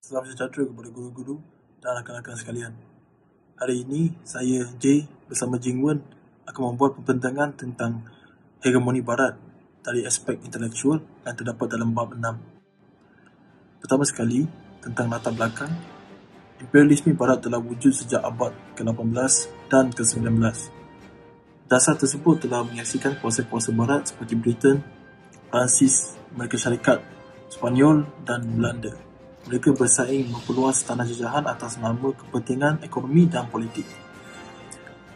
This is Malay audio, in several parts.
Salam sejahtera kepada guru-guru dan rakan-rakan sekalian. Hari ini, saya J bersama Jing Wen akan membuat pembentangan tentang hegemoni Barat dari aspek intelektual yang terdapat dalam bab 6. Pertama sekali, tentang latar belakang. Imperialisme Barat telah wujud sejak abad ke-18 dan ke-19. Dasar tersebut telah menyaksikan kuasa-kuasa Barat seperti Britain, Perancis, Amerika Syarikat, Sepanyol dan Belanda. Mereka bersaing memperluas tanah jajahan atas nama kepentingan ekonomi dan politik.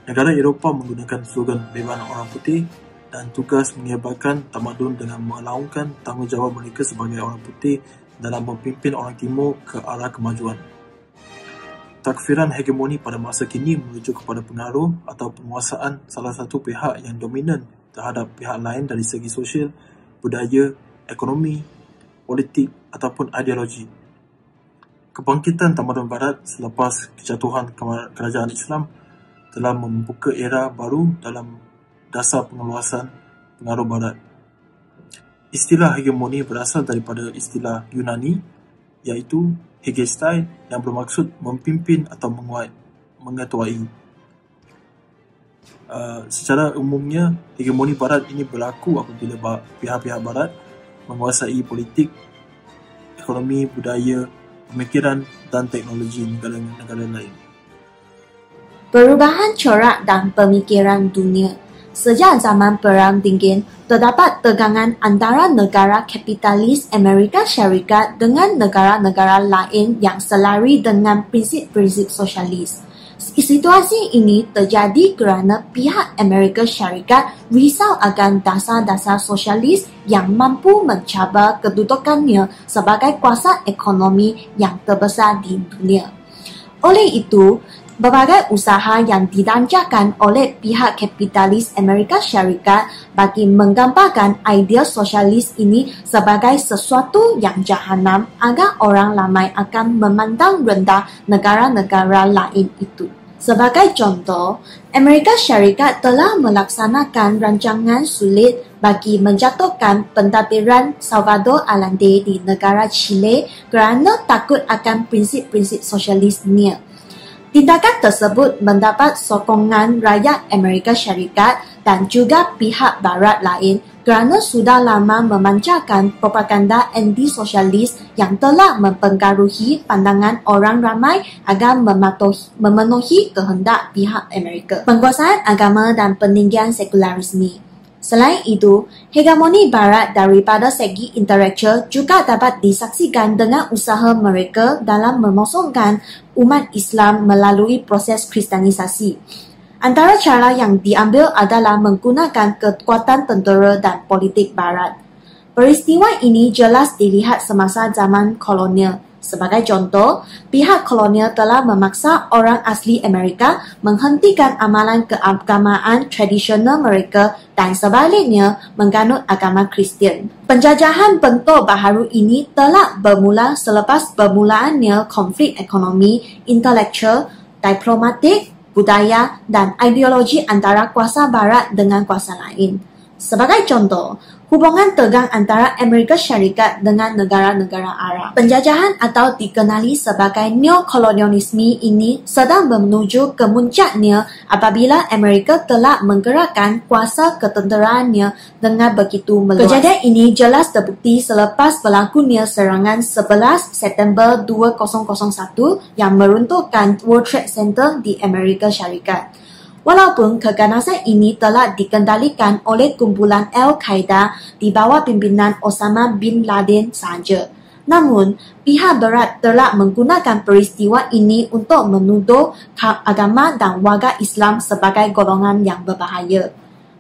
Negara Eropah menggunakan slogan bebanan orang putih dan tugas menyebarkan tamadun dengan melaungkan tanggungjawab mereka sebagai orang putih dalam memimpin orang timur ke arah kemajuan. Takfiran hegemoni pada masa kini merujuk kepada pengaruh atau penguasaan salah satu pihak yang dominan terhadap pihak lain dari segi sosial, budaya, ekonomi, politik ataupun ideologi. Kebangkitan tamadun Barat selepas kejatuhan kerajaan Islam telah membuka era baru dalam dasar pengeluasan pengaruh Barat. Istilah hegemoni berasal daripada istilah Yunani, iaitu hegestai, yang bermaksud memimpin atau mengetuai. Secara umumnya, hegemoni Barat ini berlaku apabila pihak-pihak Barat menguasai politik, ekonomi, budaya, pemikiran dan teknologi negara-negara lain. Perubahan corak dan pemikiran dunia. Sejak zaman Perang Dingin, terdapat tegangan antara negara kapitalis Amerika Syarikat dengan negara-negara lain yang selari dengan prinsip-prinsip sosialis. Situasi ini terjadi kerana pihak Amerika Syarikat risau akan dasar-dasar sosialis yang mampu mencabar kedudukannya sebagai kuasa ekonomi yang terbesar di dunia. Oleh itu, berbagai usaha yang dilancarkan oleh pihak kapitalis Amerika Syarikat bagi menggambarkan idea sosialis ini sebagai sesuatu yang jahanam agar orang ramai akan memandang rendah negara-negara lain itu. Sebagai contoh, Amerika Syarikat telah melaksanakan rancangan sulit bagi menjatuhkan pentadbiran Salvador Allende di negara Chile kerana takut akan prinsip-prinsip sosialisnya. Tindakan tersebut mendapat sokongan rakyat Amerika Syarikat dan juga pihak Barat lain kerana sudah lama memancarkan propaganda anti-sosialis yang telah mempengaruhi pandangan orang ramai agar memenuhi kehendak pihak Amerika. Penguasaan agama dan peninggian sekularisme. Selain itu, hegemoni Barat daripada segi intelektual juga dapat disaksikan dengan usaha mereka dalam memosongkan umat Islam melalui proses kristianisasi. Antara cara yang diambil adalah menggunakan kekuatan tentera dan politik Barat. Peristiwa ini jelas dilihat semasa zaman kolonial. Sebagai contoh, pihak kolonial telah memaksa orang asli Amerika menghentikan amalan keagamaan tradisional mereka dan sebaliknya menganut agama Kristian. Penjajahan bentuk baharu ini telah bermula selepas bermulaannya konflik ekonomi, intelektual, diplomatik, budaya dan ideologi antara kuasa Barat dengan kuasa lain. Sebagai contoh, hubungan tegang antara Amerika Syarikat dengan negara-negara Arab. Penjajahan atau dikenali sebagai neokolonialisme ini sedang menuju ke muncaknya apabila Amerika telah menggerakkan kuasa ketenteraannya dengan begitu meluas. Kejadian ini jelas terbukti selepas berlakunya serangan 11 September 2001 yang meruntuhkan World Trade Center di Amerika Syarikat. Walaupun keganasan ini telah dikendalikan oleh kumpulan Al-Qaeda di bawah pimpinan Osama bin Laden sahaja. Namun, pihak Barat telah menggunakan peristiwa ini untuk menuduh agama dan warga Islam sebagai golongan yang berbahaya.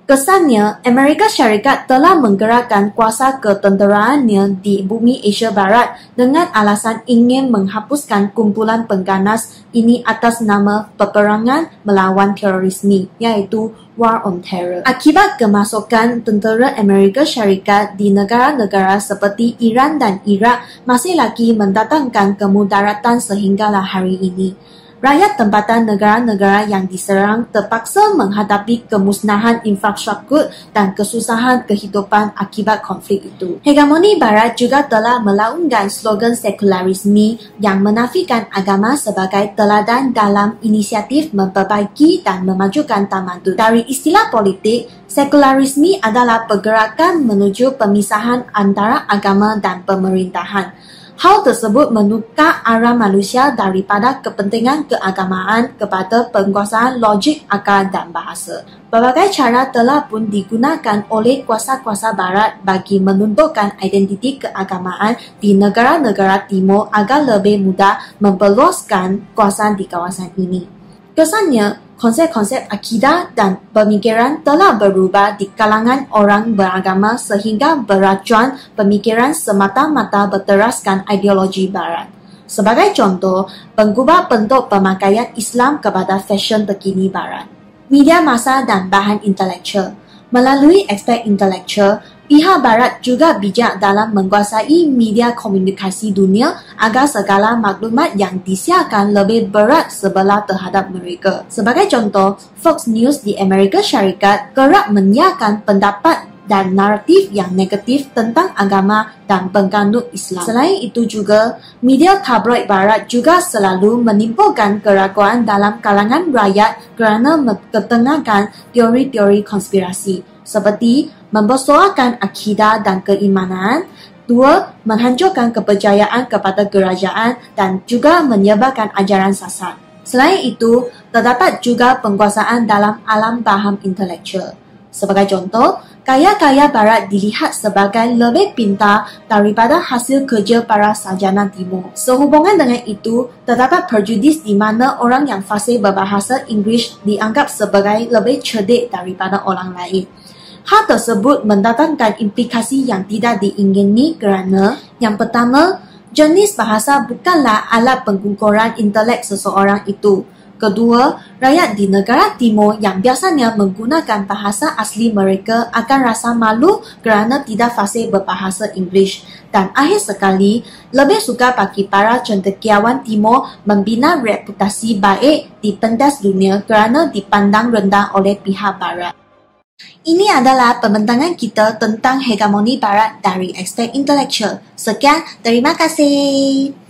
Kesannya, Amerika Syarikat telah menggerakkan kuasa ketenteraannya di bumi Asia Barat dengan alasan ingin menghapuskan kumpulan pengganas ini atas nama peperangan melawan terorisme, iaitu War on Terror. Akibat kemasukan tentera Amerika Syarikat di negara-negara seperti Iran dan Iraq masih lagi mendatangkan kemudaratan sehinggalah hari ini. Rakyat tempatan negara-negara yang diserang terpaksa menghadapi kemusnahan infrastruktur dan kesusahan kehidupan akibat konflik itu. Hegemoni Barat juga telah melaungkan slogan sekularisme yang menafikan agama sebagai teladan dalam inisiatif memperbaiki dan memajukan tamadun. Dari istilah politik, sekularisme adalah pergerakan menuju pemisahan antara agama dan pemerintahan. Hal tersebut menukar arah manusia daripada kepentingan keagamaan kepada penguasaan logik, akal dan bahasa. Berbagai cara telah pun digunakan oleh kuasa-kuasa Barat bagi menundukkan identiti keagamaan di negara-negara timur agar lebih mudah memperluaskan kuasa di kawasan ini. Kesannya, konsep-konsep akidah dan pemikiran telah berubah di kalangan orang beragama sehingga beracuan pemikiran semata-mata berteraskan ideologi Barat. Sebagai contoh, pengubah bentuk pemakaian Islam kepada fashion terkini Barat. Media massa dan bahan intelektual. Melalui aspek intelektual, pihak Barat juga bijak dalam menguasai media komunikasi dunia agar segala maklumat yang disiarkan lebih berat sebelah terhadap mereka. Sebagai contoh, Fox News di Amerika Syarikat kerap menyiarkan pendapat dan naratif yang negatif tentang agama dan penganut Islam. Selain itu juga, media tabloid Barat juga selalu menimbulkan keraguan dalam kalangan rakyat kerana mengetengahkan teori-teori konspirasi, seperti mempersoalkan akidah dan keimanan, 2. Menghancurkan kepercayaan kepada kerajaan dan juga menyebarkan ajaran sesat. Selain itu, terdapat juga penguasaan dalam alam faham intelektual. Sebagai contoh, kaya-kaya Barat dilihat sebagai lebih pintar daripada hasil kerja para sarjana timur. Sehubungan dengan itu, terdapat prejudis di mana orang yang fasih berbahasa Inggeris dianggap sebagai lebih cerdik daripada orang lain. Hal tersebut mendatangkan implikasi yang tidak diingini kerana yang pertama, jenis bahasa bukanlah alat pengukuran intelek seseorang itu. Kedua, rakyat di negara timur yang biasanya menggunakan bahasa asli mereka akan rasa malu kerana tidak fasih berbahasa Inggeris. Dan akhir sekali, lebih suka bagi para cendekiawan timur membina reputasi baik di pentas dunia kerana dipandang rendah oleh pihak Barat. Ini adalah pembentangan kita tentang hegemoni Barat dari aspek intelektual. Sekian, terima kasih.